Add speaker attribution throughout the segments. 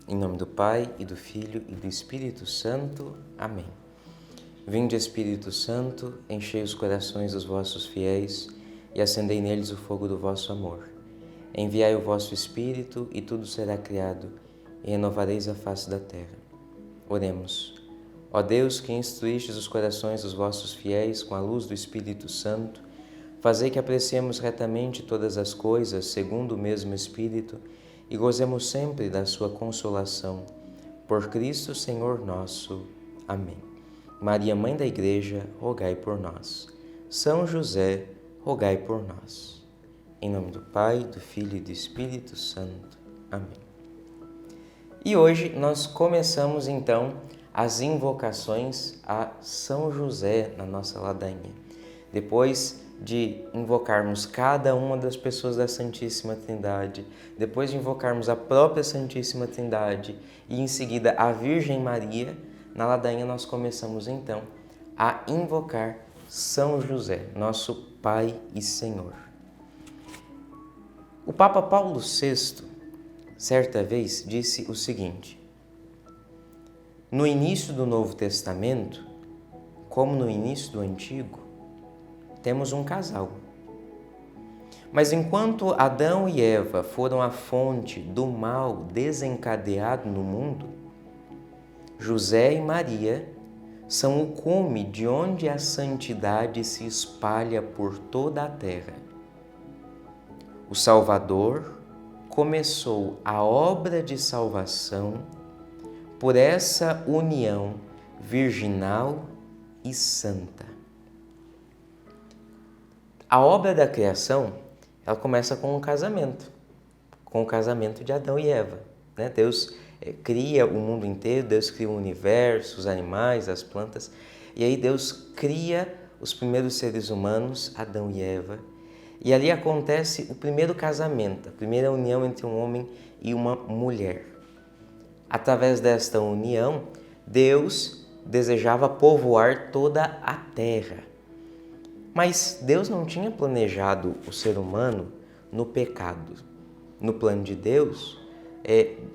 Speaker 1: Em nome do Pai, e do Filho, e do Espírito Santo. Amém. Vinde, Espírito Santo, enchei os corações dos vossos fiéis e acendei neles o fogo do vosso amor. Enviai o vosso Espírito, e tudo será criado, e renovareis a face da terra. Oremos. Ó Deus, que instruístes os corações dos vossos fiéis com a luz do Espírito Santo, fazei que apreciemos retamente todas as coisas segundo o mesmo Espírito e gozemos sempre da sua consolação. Por Cristo, Senhor nosso. Amém. Maria, Mãe da Igreja, rogai por nós. São José, rogai por nós. Em nome do Pai, do Filho e do Espírito Santo. Amém. E hoje nós começamos então as invocações a São José na nossa ladainha. Depois de invocarmos cada uma das pessoas da Santíssima Trindade, depois de invocarmos a própria Santíssima Trindade e em seguida a Virgem Maria, na ladainha nós começamos então a invocar São José, nosso Pai e Senhor. O Papa Paulo VI, certa vez, disse o seguinte: no início do Novo Testamento, como no início do Antigo, temos um casal. Mas enquanto Adão e Eva foram a fonte do mal desencadeado no mundo, José e Maria são o cume de onde a santidade se espalha por toda a terra. O Salvador começou a obra de salvação por essa união virginal e santa. A obra da criação, ela começa com o casamento de Adão e Eva. Deus cria o mundo inteiro, Deus cria o universo, os animais, as plantas, e aí Deus cria os primeiros seres humanos, Adão e Eva, e ali acontece o primeiro casamento, a primeira união entre um homem e uma mulher. Através desta união, Deus desejava povoar toda a terra. Mas Deus não tinha planejado o ser humano no pecado. No plano de Deus,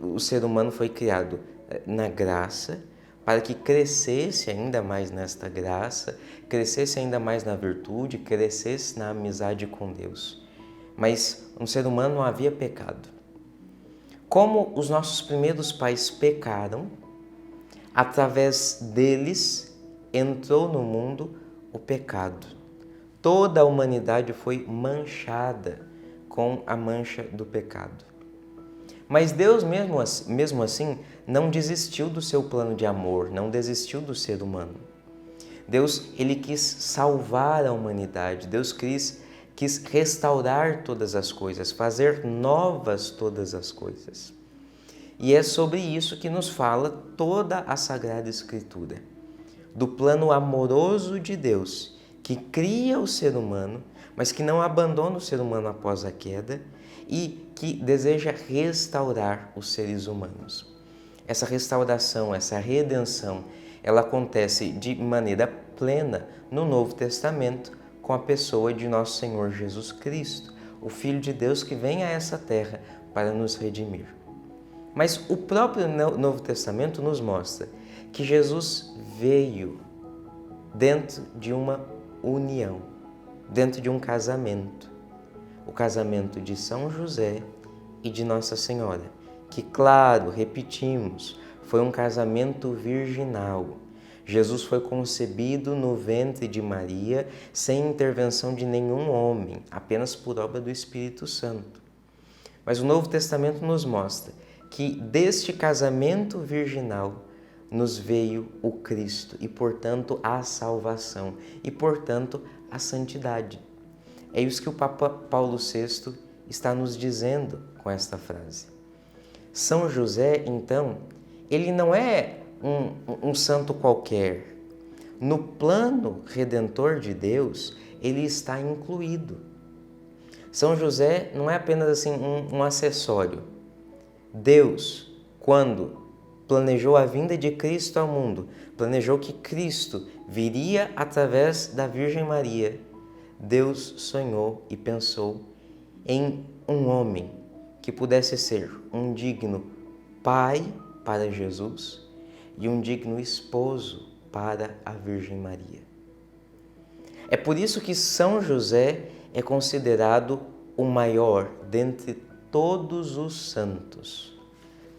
Speaker 1: o ser humano foi criado na graça para que crescesse ainda mais nesta graça, crescesse ainda mais na virtude, crescesse na amizade com Deus. Mas no ser humano não havia pecado. Como os nossos primeiros pais pecaram, através deles entrou no mundo o pecado. Toda a humanidade foi manchada com a mancha do pecado. Mas Deus, mesmo assim, não desistiu do seu plano de amor, não desistiu do ser humano. Deus, ele quis salvar a humanidade, Deus quis restaurar todas as coisas, fazer novas todas as coisas. E é sobre isso que nos fala toda a Sagrada Escritura, do plano amoroso de Deus, que cria o ser humano, mas que não abandona o ser humano após a queda e que deseja restaurar os seres humanos. Essa restauração, essa redenção, ela acontece de maneira plena no Novo Testamento com a pessoa de nosso Senhor Jesus Cristo, o Filho de Deus que vem a essa terra para nos redimir. Mas o próprio Novo Testamento nos mostra que Jesus veio dentro de uma união, dentro de um casamento, o casamento de São José e de Nossa Senhora, que, claro, repetimos, foi um casamento virginal. Jesus foi concebido no ventre de Maria sem intervenção de nenhum homem, apenas por obra do Espírito Santo. Mas o Novo Testamento nos mostra que deste casamento virginal nos veio o Cristo e, portanto, a salvação e, portanto, a santidade. É isso que o Papa Paulo VI está nos dizendo com esta frase. São José, então, ele não é um santo qualquer. No plano redentor de Deus, ele está incluído. São José não é apenas assim um acessório. Deus, quando planejou a vinda de Cristo ao mundo, planejou que Cristo viria através da Virgem Maria. Deus sonhou e pensou em um homem que pudesse ser um digno pai para Jesus e um digno esposo para a Virgem Maria. É por isso que São José é considerado o maior dentre todos os santos.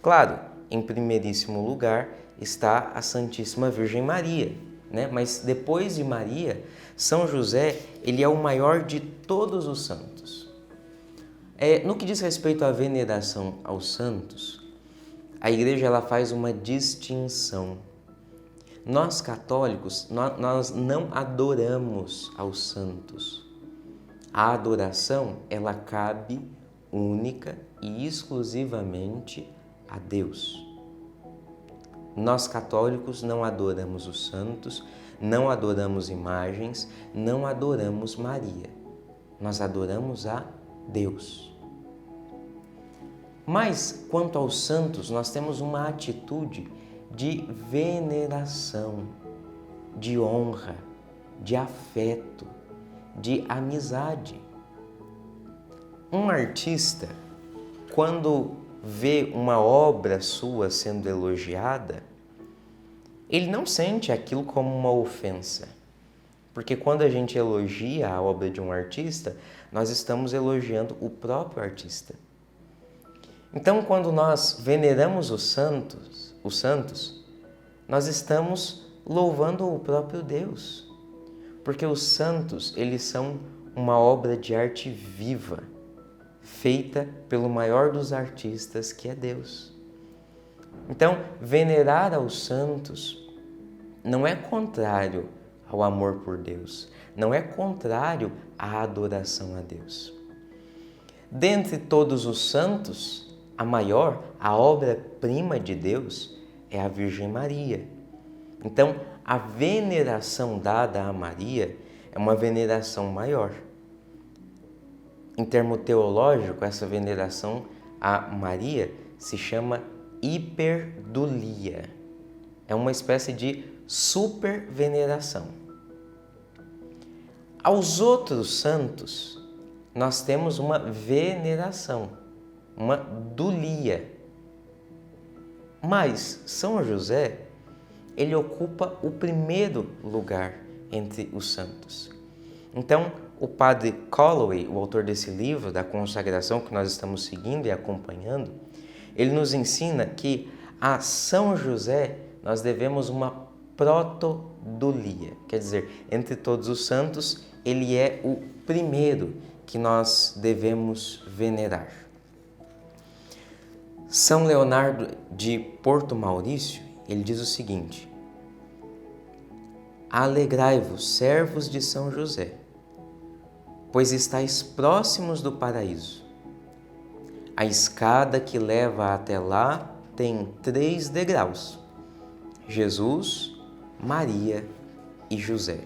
Speaker 1: Claro, em primeiríssimo lugar está a Santíssima Virgem Maria, né? Mas depois de Maria, São José ele é o maior de todos os santos. No que diz respeito à veneração aos santos, a Igreja ela faz uma distinção. Nós católicos, nós não adoramos aos santos. A adoração, ela cabe única e exclusivamente a Deus. Nós católicos não adoramos os santos, não adoramos imagens, não adoramos Maria. Nós adoramos a Deus. Mas, quanto aos santos, nós temos uma atitude de veneração, de honra, de afeto, de amizade. Um artista, quando vê uma obra sua sendo elogiada, ele não sente aquilo como uma ofensa. Porque quando a gente elogia a obra de um artista, nós estamos elogiando o próprio artista. Então, quando nós veneramos os santos, nós estamos louvando o próprio Deus. Porque os santos, eles são uma obra de arte viva, feita pelo maior dos artistas, que é Deus. Então, venerar aos santos não é contrário ao amor por Deus, não é contrário à adoração a Deus. Dentre todos os santos, a maior, a obra-prima de Deus é a Virgem Maria. Então, a veneração dada a Maria é uma veneração maior. Em termo teológico, essa veneração a Maria se chama hiperdulia. É uma espécie de superveneração. Aos outros santos, nós temos uma veneração, uma dulia. Mas São José, ele ocupa o primeiro lugar entre os santos. Então, o padre Calloway, o autor desse livro, da consagração que nós estamos seguindo e acompanhando, ele nos ensina que a São José nós devemos uma protodulia. Quer dizer, entre todos os santos, ele é o primeiro que nós devemos venerar. São Leonardo de Porto Maurício, ele diz o seguinte: alegrai-vos, servos de São José, pois estáis próximos do paraíso. A escada que leva até lá tem 3 degraus: Jesus, Maria e José.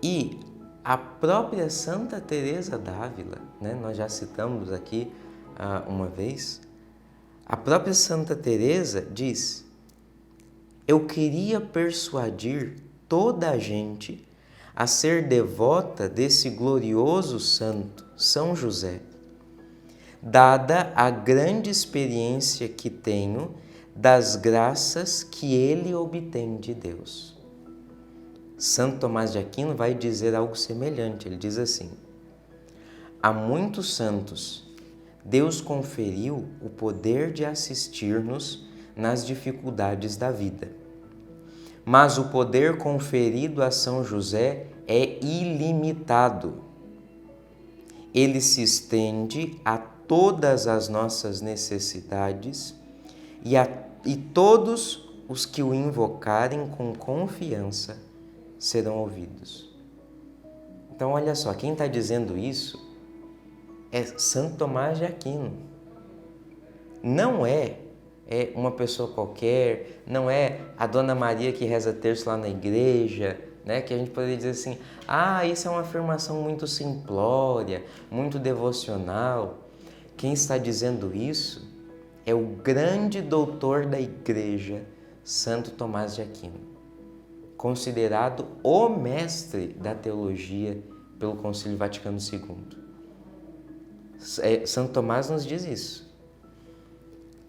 Speaker 1: E a própria Santa Teresa d'Ávila, nós já citamos aqui uma vez, a própria Santa Teresa diz: eu queria persuadir toda a gente a ser devota desse glorioso santo, São José, dada a grande experiência que tenho das graças que ele obtém de Deus. Santo Tomás de Aquino vai dizer algo semelhante. Ele diz assim: a muitos santos Deus conferiu o poder de assistir-nos nas dificuldades da vida. Mas o poder conferido a São José é ilimitado. Ele se estende a todas as nossas necessidades e todos os que o invocarem com confiança serão ouvidos. Então, olha só, quem está dizendo isso é Santo Tomás de Aquino. Não é uma pessoa qualquer, não é a Dona Maria que reza terço lá na igreja, que a gente poderia dizer assim: isso é uma afirmação muito simplória, muito devocional. Quem está dizendo isso é o grande doutor da igreja, Santo Tomás de Aquino, considerado o mestre da teologia pelo Concílio Vaticano II. Santo Tomás nos diz isso.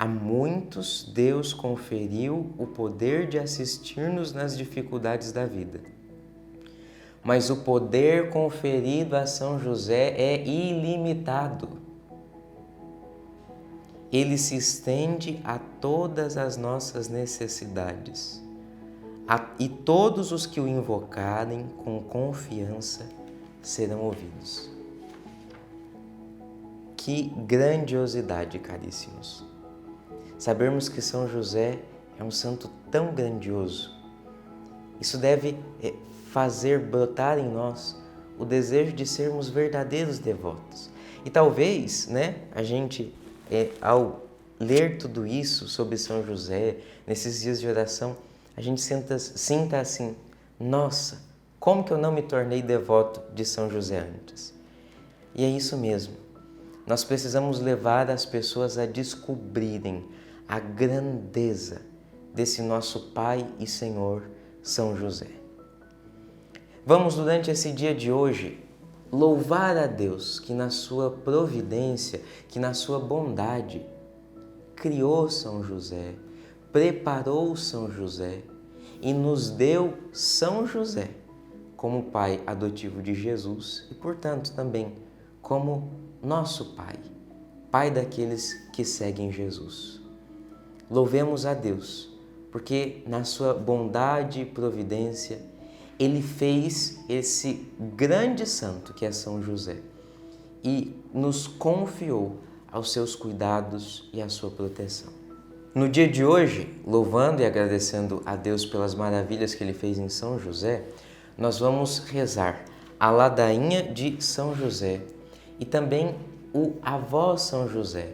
Speaker 1: A muitos Deus conferiu o poder de assistir-nos nas dificuldades da vida. Mas o poder conferido a São José é ilimitado. Ele se estende a todas as nossas necessidades. E todos os que o invocarem com confiança serão ouvidos. Que grandiosidade, caríssimos! Sabermos que São José é um santo tão grandioso. Isso deve fazer brotar em nós o desejo de sermos verdadeiros devotos. E talvez, a gente, ao ler tudo isso sobre São José, nesses dias de oração, a gente sinta assim, nossa, como que eu não me tornei devoto de São José antes? E é isso mesmo. Nós precisamos levar as pessoas a descobrirem a grandeza desse nosso Pai e Senhor, São José. Vamos, durante esse dia de hoje, louvar a Deus que na sua providência, que na sua bondade, criou São José, preparou São José e nos deu São José como pai adotivo de Jesus e, portanto, também como nosso Pai, Pai daqueles que seguem Jesus. Louvemos a Deus, porque na sua bondade e providência, Ele fez esse grande santo que é São José e nos confiou aos seus cuidados e à sua proteção. No dia de hoje, louvando e agradecendo a Deus pelas maravilhas que Ele fez em São José, nós vamos rezar a ladainha de São José e também o A Vós São José,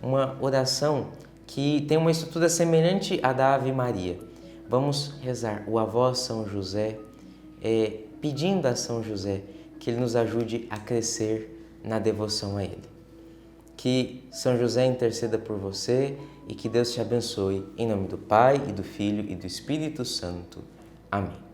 Speaker 1: uma oração que tem uma estrutura semelhante à da Ave Maria. Vamos rezar o A Vós São José, pedindo a São José que Ele nos ajude a crescer na devoção a Ele. Que São José interceda por você e que Deus te abençoe. Em nome do Pai, e do Filho e do Espírito Santo. Amém.